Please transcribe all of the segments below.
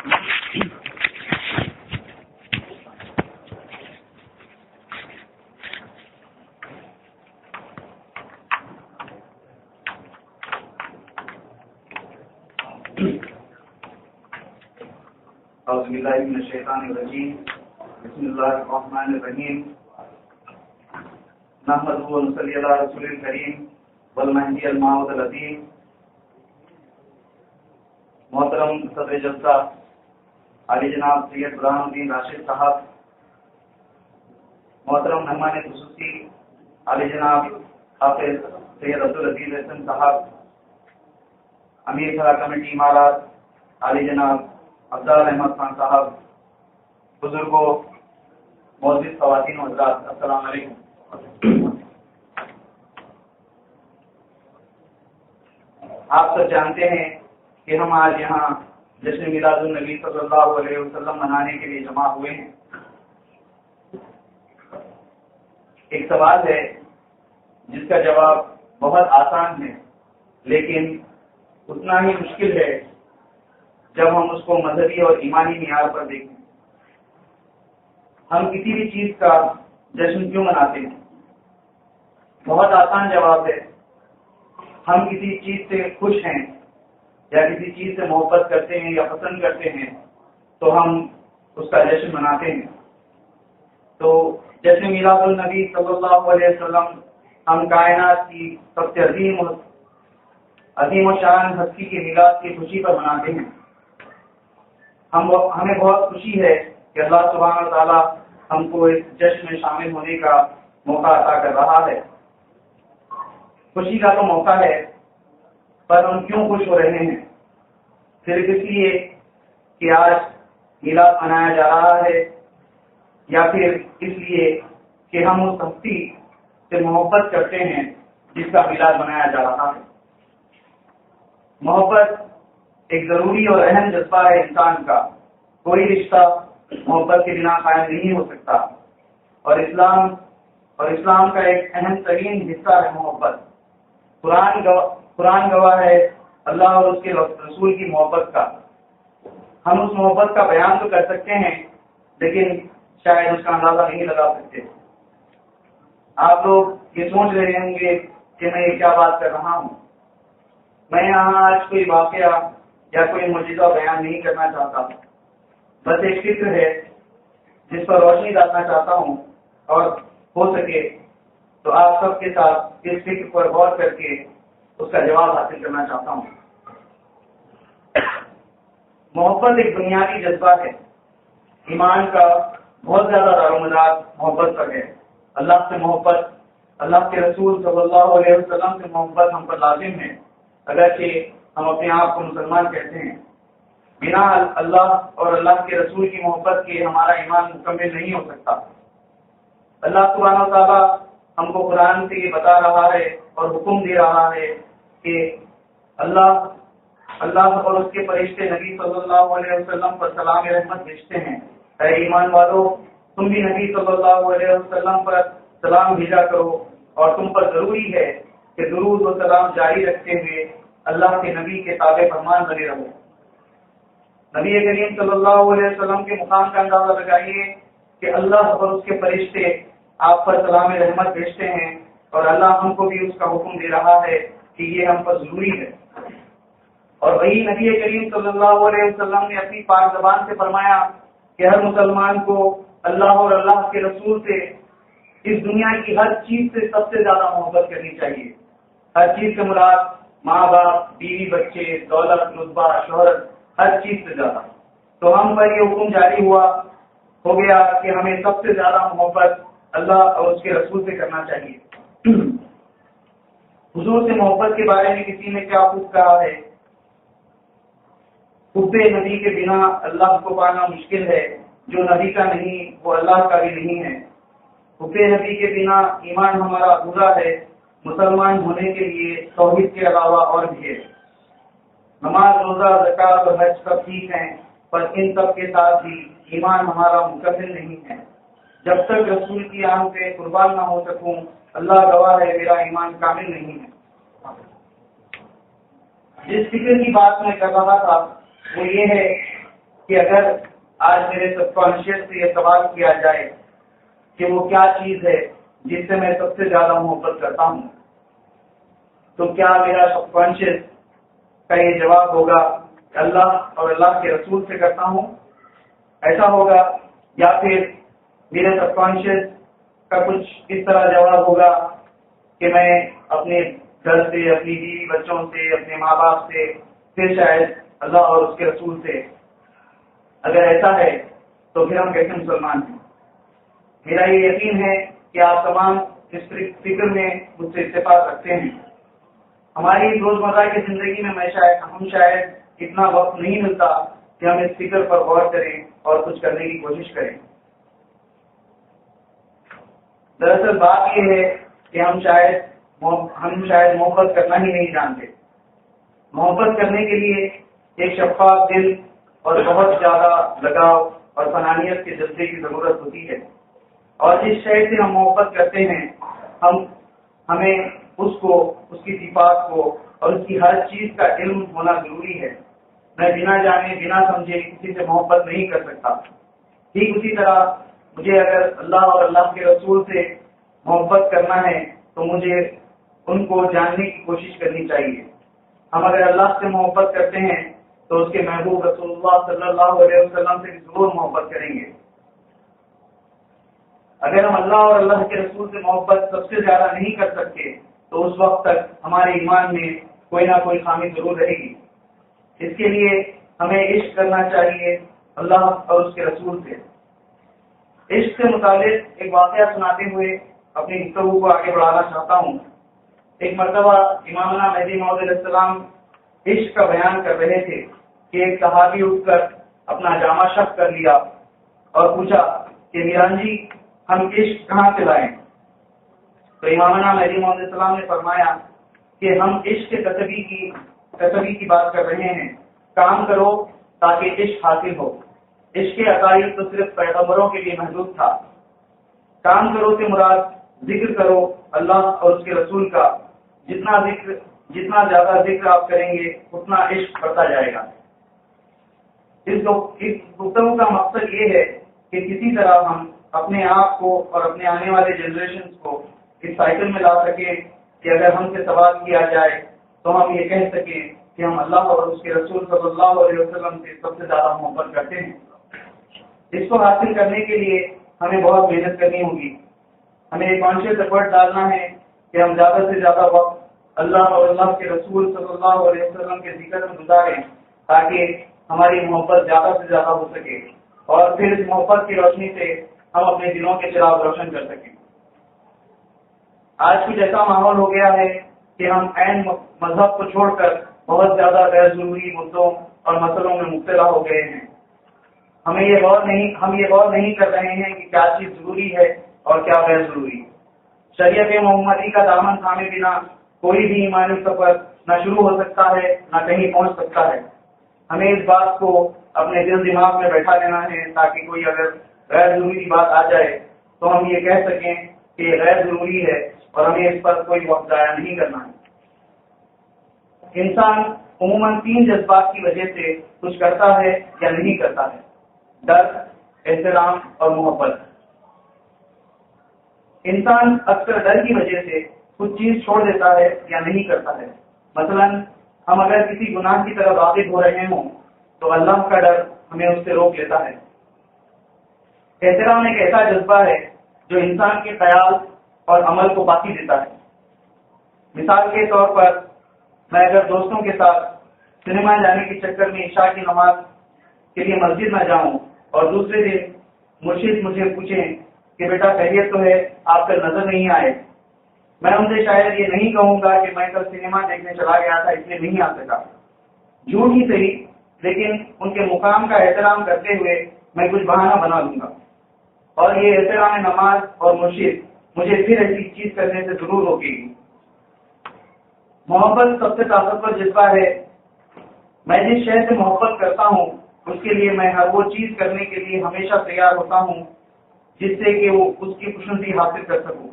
اعوذ باللہ من الشیطان الرجیم بسم اللہ الرحمن الرحیم نحمدہ و نصلی علی رسول الکریم والمہدی المعود العظیم. محترم صدر جلسہ علی جناب سید غلام الدین راشد صاحب، محترم مہمان خصوصی علی جناب حافظ سید عبدالعزیز احسن صاحب، امیر خلا کمیٹی امارات علی جناب افضل احمد خان صاحب، بزرگوں، معزز خواتین و حضرات، السلام علیکم. آپ سب جانتے ہیں کہ ہم آج یہاں جشن میلاد النبی صلی اللہ علیہ وسلم منانے کے لیے جمع ہوئے ہیں. ایک سوال ہے جس کا جواب بہت آسان ہے، لیکن اتنا ہی مشکل ہے جب ہم اس کو مذہبی اور ایمانی معیار پر دیکھیں. ہم کسی بھی چیز کا جشن کیوں مناتے ہیں؟ بہت آسان جواب ہے. ہم کسی چیز سے خوش ہیں یا کسی چیز سے محبت کرتے ہیں یا پسند کرتے ہیں تو ہم اس کا جشن مناتے ہیں. تو جشن میلاد النبی صلی اللہ علیہ وسلم ہم کائنات کی سب سے عظیم و شان ہستی کے میلاد کی خوشی پر مناتے ہیں. ہمیں بہت خوشی ہے کہ اللہ سبحانہ و تعالیٰ ہم کو اس جشن میں شامل ہونے کا موقع عطا کر رہا ہے. خوشی کا تو موقع ہے، پر ہم کیوں خوش ہو رہے ہیں؟ صرف اس لیے کہ آج میلاد منایا جا رہا ہے، یا پھر اس لیے کہ ہم اس ہستی سے محبت کرتے ہیں جس کا میلاد منایا جا رہا ہے؟ محبت ایک ضروری اور اہم جذبہ ہے انسان کا. کوئی رشتہ محبت کے بنا قائم نہیں ہو سکتا، اور اسلام کا ایک اہم ترین حصہ ہے محبت. قرآن گواہ ہے اللہ اور اس کے رسول کی محبت کا. ہم اس محبت کا بیان تو کر سکتے ہیں، لیکن شاید اس کا اندازہ نہیں لگا سکتے. آپ لوگ یہ سوچ رہے ہوں گے کہ میں یہ کیا بات کر رہا ہوں. میں یہاں آج کوئی واقعہ یا کوئی معجزہ بیان نہیں کرنا چاہتا، بس ایک فکر ہے جس پر روشنی ڈالنا چاہتا ہوں، اور ہو سکے تو آپ سب کے ساتھ اس فکر پر غور کر کے اس کا جواب حاصل کرنا چاہتا ہوں. محبت ایک بنیادی جذبہ ہے. ایمان کا بہت زیادہ دار و مدار محبت پر ہے. اللہ سے محبت، اللہ کے رسول صلی اللہ علیہ وسلم سے محبت ہم پر لازم ہے، اگرچہ ہم اپنے آپ کو مسلمان کہتے ہیں. بنا اللہ اور اللہ کے رسول کی محبت کے ہمارا ایمان مکمل نہیں ہو سکتا. اللہ سبحانہ و تعالیٰ ہم کو قرآن سے یہ بتا رہا ہے اور حکم دے رہا ہے کہ اللہ اور اس کے فرشتے نبی صلی اللہ علیہ وسلم پر سلام رحمت بھیجتے ہیں. اے ایمان والو، تم بھی نبی صلی اللہ علیہ وسلم پر سلام بھیجا کرو، اور تم پر ضروری ہے کہ درود و سلام جاری رکھتے ہوئے اللہ کے نبی کے تابع فرمان بنے رہو. نبی کریم صلی اللہ علیہ وسلم کے مقام کا اندازہ لگائیے کہ اللہ اور اس کے فرشتے آپ پر سلام رحمت بھیجتے ہیں، اور اللہ ہم کو بھی اس کا حکم دے رہا ہے کہ یہ ہم پر ضروری ہے. اور وہی نبی کریم صلی اللہ علیہ وسلم نے اپنی پاک زبان سے فرمایا کہ ہر مسلمان کو اللہ اور اللہ کے رسول سے اس دنیا کی ہر چیز سے سب سے زیادہ محبت کرنی چاہیے. ہر چیز سے مراد ماں باپ، بیوی بچے، دولت، رتبہ، شہرت، ہر چیز سے زیادہ. تو ہم پر یہ حکم جاری ہو گیا کہ ہمیں سب سے زیادہ محبت اللہ اور اس کے رسول سے کرنا چاہیے. حضور سے محبت کے بارے میں کسی نے کیا خوب کہا ہے، حب نبی کے بنا اللہ کو پانا مشکل ہے، جو نبی کا نہیں وہ اللہ کا بھی نہیں ہے. حب نبی کے بنا ایمان ہمارا ادھورا ہے. مسلمان ہونے کے لیے توحید کے علاوہ اور بھی ہے. نماز، روزہ، زکوٰۃ اور حج سب ٹھیک ہیں، پر ان سب کے ساتھ بھی ایمان ہمارا مکمل نہیں ہے. جب تک رسول کی آن پہ قربان نہ ہو سکوں، اللہ گواہ ہے میرا ایمان کامل نہیں ہے. جس فکر کی بات میں کر رہا تھا وہ یہ ہے کہ اگر آج میرے سب کانشیس سے یہ سوال کیا جائے کہ وہ کیا چیز ہے جس سے میں سب سے زیادہ محبت کرتا ہوں، تو کیا میرا سب کانشیس کا یہ جواب ہوگا کہ اللہ اور اللہ کے رسول سے کرتا ہوں، ایسا ہوگا، یا پھر میرے سب کانشیس کا کچھ اس طرح جواب ہوگا کہ میں اپنے گھر سے، اپنی بیوی بچوں سے، اپنے ماں باپ سے، پھر شاید اللہ اور اس کے رسول سے۔ اگر ایسا ہے تو پھر ہم کیسے مسلمان ہیں؟ میرا یہ یقین ہے کہ آپ تمام اس فکر میں مجھ سے اتفاق رکھتے ہیں۔ ہماری روزمرہ کی زندگی میں ہم شاید اتنا وقت نہیں ملتا کہ ہم اس فکر پر غور کریں اور کچھ کرنے کی کوشش کریں۔ دراصل بات یہ ہے کہ ہم شاید محبت کرنا ہی نہیں جانتے۔ محبت کرنے کے لیے ایک شفاف دل اور بہت زیادہ لگاؤ اور فنانیت کے جذبے کی ضرورت ہوتی ہے، اور جس شے سے ہم محبت کرتے ہیں ہمیں اس کی صفات کو اور اس کی ہر چیز کا علم ہونا ضروری ہے۔ میں بنا جانے بنا سمجھے کسی سے محبت نہیں کر سکتا۔ ٹھیک اسی طرح مجھے اگر اللہ اور اللہ کے رسول سے محبت کرنا ہے تو مجھے ان کو جاننے کی کوشش کرنی چاہیے۔ ہم اگر اللہ سے محبت کرتے ہیں تو اس کے محبوب رسول اللہ صلی اللہ علیہ وسلم سے ضرور محبت کریں گے۔ اگر ہم اللہ اور اللہ کے رسول سے محبت سب سے زیادہ نہیں کر سکتے تو اس وقت تک ہمارے ایمان میں کوئی نہ کوئی خامی ضرور رہے گی۔ اس کے لیے ہمیں عشق کرنا چاہیے اللہ اور اس کے رسول سے۔ عشق سے متعلق ایک واقعہ سناتے ہوئے اپنی گفتگو کو آگے بڑھانا چاہتا ہوں۔ ایک مرتبہ امامنا مہدی موعود علیہ السلام عشق کا بیان کر رہے تھے کہ ایک صحابی اٹھ کر اپنا جامہ شق کر لیا اور پوچھا کہ میران جی ہم عشق کہاں سے لائیں؟ تو امامنا مہدی موعود علیہ السلام نے فرمایا کہ ہم عشق کے کسبی کی بات کر رہے ہیں، کام کرو تاکہ عشق حاصل ہو۔ عشق کے عقائد تو صرف پیغمبروں کے لیے محدود تھا۔ کام کرو سے مراد ذکر کرو اللہ اور اس کے رسول کا۔ جتنا زیادہ ذکر آپ کریں گے اتنا عشق بڑھتا جائے گا۔ اس گفتگو کا مقصد یہ ہے کہ کسی طرح ہم اپنے آپ کو اور اپنے آنے والے جنریشن کو اس سائیکل میں لا سکیں کہ اگر ہم سے سوال کیا جائے تو ہم یہ کہہ سکیں کہ ہم اللہ اور اس کے رسول صلی اللہ علیہ وسلم سے سب سے زیادہ محبت کرتے ہیں۔ اس کو حاصل کرنے کے لیے ہمیں بہت محنت کرنی ہوگی۔ ہمیں ایک کانشیس ایفرٹ ڈالنا ہے کہ ہم زیادہ سے زیادہ وقت اللہ اور اللہ کے رسول صلی اللہ علیہ وسلم کے ذکر میں گزاریں تاکہ ہماری محبت زیادہ سے زیادہ ہو سکے، اور پھر اس محبت کی روشنی سے ہم اپنے دلوں کے چراغ روشن کر سکیں۔ آج کچھ ایسا ماحول ہو گیا ہے کہ ہم عین مذہب کو چھوڑ کر بہت زیادہ غیر ضروری مدعوں اور مسئلوں میں مبتلا ہو گئے ہیں۔ ہم یہ غور نہیں کر رہے ہیں کہ کیا چیز ضروری ہے اور کیا غیر ضروری۔ شریعت محمدی کا دامن تھامے بنا کوئی بھی ایمانی سفر نہ شروع ہو سکتا ہے نہ کہیں پہنچ سکتا ہے۔ ہمیں اس بات کو اپنے دل دماغ میں بیٹھا لینا ہے تاکہ کوئی اگر غیر ضروری بات آ جائے تو ہم یہ کہہ سکیں کہ یہ غیر ضروری ہے اور ہمیں اس پر کوئی وقت ضائع نہیں کرنا ہے۔ انسان عموماً 3 جذبات کی وجہ سے کچھ کرتا ہے یا نہیں کرتا ہے: ڈر، احترام اور محبت۔ انسان اکثر ڈر کی وجہ سے کچھ چیز چھوڑ دیتا ہے یا نہیں کرتا ہے۔ مثلا ہم اگر کسی گناہ کی طرف راغب ہو رہے ہوں تو اللہ کا ڈر ہمیں اس سے روک لیتا ہے۔ احترام ایک ایسا جذبہ ہے جو انسان کے خیال اور عمل کو باقی دیتا ہے۔ مثال کے طور پر میں اگر دوستوں کے ساتھ سنیما جانے کے چکر میں عشاء کی نماز کے لیے مسجد نہ جاؤں اور دوسرے دن مرشد مجھے پوچھیں کہ بیٹا خیریت تو ہے، آپ کل نظر نہیں آئے، میں ان سے شاید یہ نہیں کہوں گا کہ میں کل سنیما دیکھنے چلا گیا تھا اس لیے نہیں آ سکا، جھوٹ ہی صحیح، لیکن ان کے مقام کا احترام کرتے ہوئے میں کچھ بہانہ بنا لوں گا، اور یہ احترام نماز اور مرشد مجھے پھر ایسی چیز کرنے سے ضرور روکے گی۔ محبت سب سے طاقتور جذبہ ہے۔ میں جس شہر سے محبت کرتا ہوں اس کے لیے میں ہر وہ چیز کرنے کے لیے ہمیشہ تیار ہوتا ہوں جس سے کہ وہ اس کی خوشنودی حاصل کر سکوں۔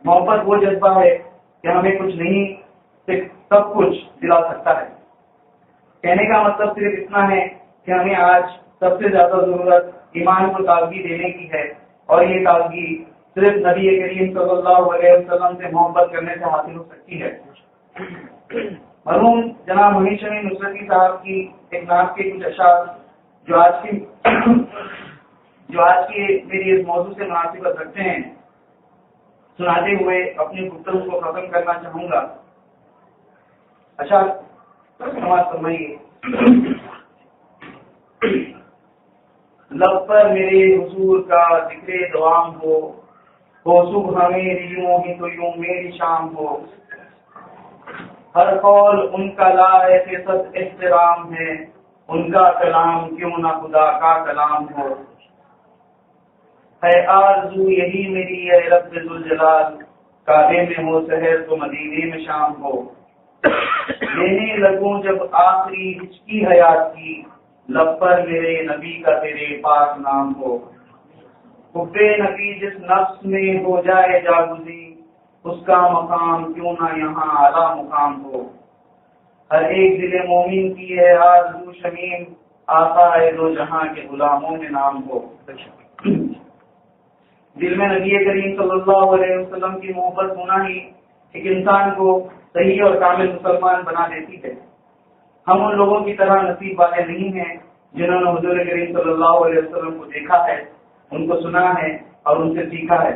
محبت وہ جذبہ ہے کہ ہمیں کچھ نہیں سے سب کچھ دلا سکتا ہے۔ کہنے کا مطلب صرف اتنا ہے کہ ہمیں آج سب سے زیادہ ضرورت ایمان کو تازگی دینے کی ہے، اور یہ تازگی صرف نبی کریم صلی اللہ علیہ وسلم سے محبت کرنے سے حاصل ہو سکتی ہے۔ مرحوم جناب منیر شمیم نصرتی صاحب کی ایک نعت کے کچھ اشعار جو آج کی میری اس موضوع سے مناسبت رکھتے ہیں، سناتے ہوئے اپنی گفتگو کو ختم کرنا چاہوں گا۔ اشعار سماعت فرمائیے۔ لب پر میرے حضور کا ذکر دوام ہو صبح میری یوں ہی تو یوں میری شام ہو، ہر قول ان کا لائق صد احترام ہے، ان کا کلام کیوں نہ خدا کا کلام ہو، ہے آرزو یہی میری اے رب ذوالجلال، کعبے میں ہو سحر تو مدینے میں شام ہو، لینے لگوں جب آخری ہچکی حیات کی، لب پر میرے نبی کا تیرے پاک نام ہو، حب نبی جس نفس میں ہو جائے جاگزی، اس کا مقام کیوں نہ یہاں اعلیٰ مقام ہو، ہر ایک دل مومن کی ہے آرزو شمیم، آقا دو جہاں کے غلاموں میں نام ہو۔ دل میں نبی کریم صلی اللہ علیہ وسلم کی محبت ہونا ہی ایک انسان کو صحیح اور کامل مسلمان بنا دیتی ہے۔ ہم ان لوگوں کی طرح نصیب والے نہیں ہیں جنہوں نے حضور کریم صلی اللہ علیہ وسلم کو دیکھا ہے، ان کو سنا ہے اور ان سے سیکھا ہے۔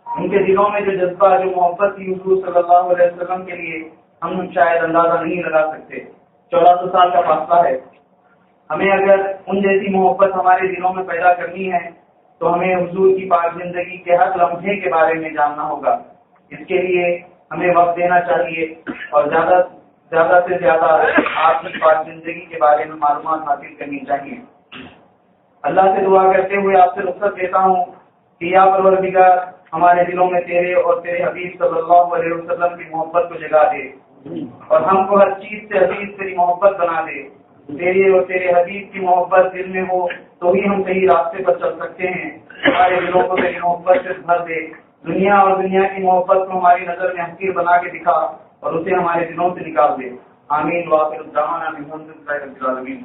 ان کے دلوں میں جو جذبہ، جو محبت تھی حضور صلی اللہ علیہ وسلم کے لیے، ہم شاید اندازہ نہیں لگا سکتے۔ 1400 سال کا فاصلہ ہے۔ ہمیں اگر ان جیسی محبت ہمارے دلوں میں پیدا کرنی ہے تو ہمیں حضور کی پاک زندگی کے ہر لمحے کے بارے میں جاننا ہوگا۔ اس کے لیے ہمیں وقت دینا چاہیے اور زیادہ سے زیادہ آپ کی پاک زندگی کے بارے میں معلومات حاصل کرنی چاہیے۔ اللہ سے دعا کرتے ہوئے آپ سے رخصت لیتا ہوں کہ یا پروردگار ہمارے دلوں میں تیرے اور تیرے حبیب صلی اللہ علیہ وسلم کی محبت کو جگا دے، اور ہم کو ہر چیز سے حبیب تیری محبت بنا دے۔ تیرے اور تیرے حبیب کی محبت دل میں ہو تو ہی ہم صحیح راستے پر چل سکتے ہیں۔ ہمارے دلوں کو تیری محبت سے بھر دے، دنیا اور دنیا کی محبت کو ہماری نظر میں حقیر بنا کے دکھا اور اسے ہمارے دلوں سے نکال دے۔ آمین وآخر دعوانا الحمد للہ رب العالمین۔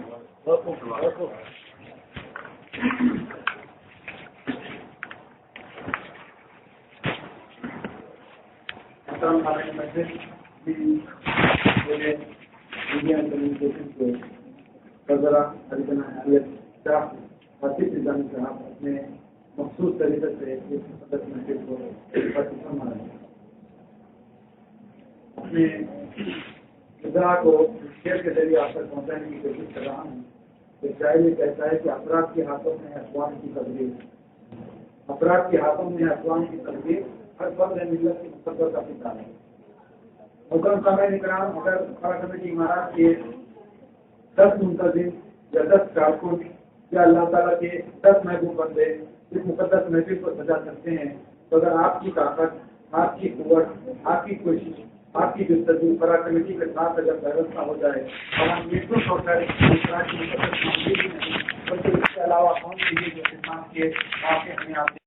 اپنے مخصوص طریقے سے اپنے خدا کو شعر کے ذریعے آپ تک پہنچانے کی کوشش کر رہا ہوں۔ ایک شاعر یہ کہتا ہے کہ افراد کے ہاتھوں میں اقوام کی تقدیر، افراد کے ہاتھوں میں اقوام کی تقدیر، ہر فرد ملت کی مستقبل کا فکر ہے۔ محترم سامعین کرام، اگر کمیٹی امارات کے 10 منتظم یا 10 کارکن یا اللہ تعالیٰ کے 10 محبوب بندے اس مقدس محفل کو سجا سکتے ہیں، تو اگر آپ کی طاقت، آپ کی قوت، آپ کی کوشش، آپ کی جستجو فرا کمیٹی کے ساتھ اگر پیوستہ ہو جائے اور ہم نیتو طور پر بلکہ اس کے علاوہ کون سی جو خدمات کے واقع ہمیں آپ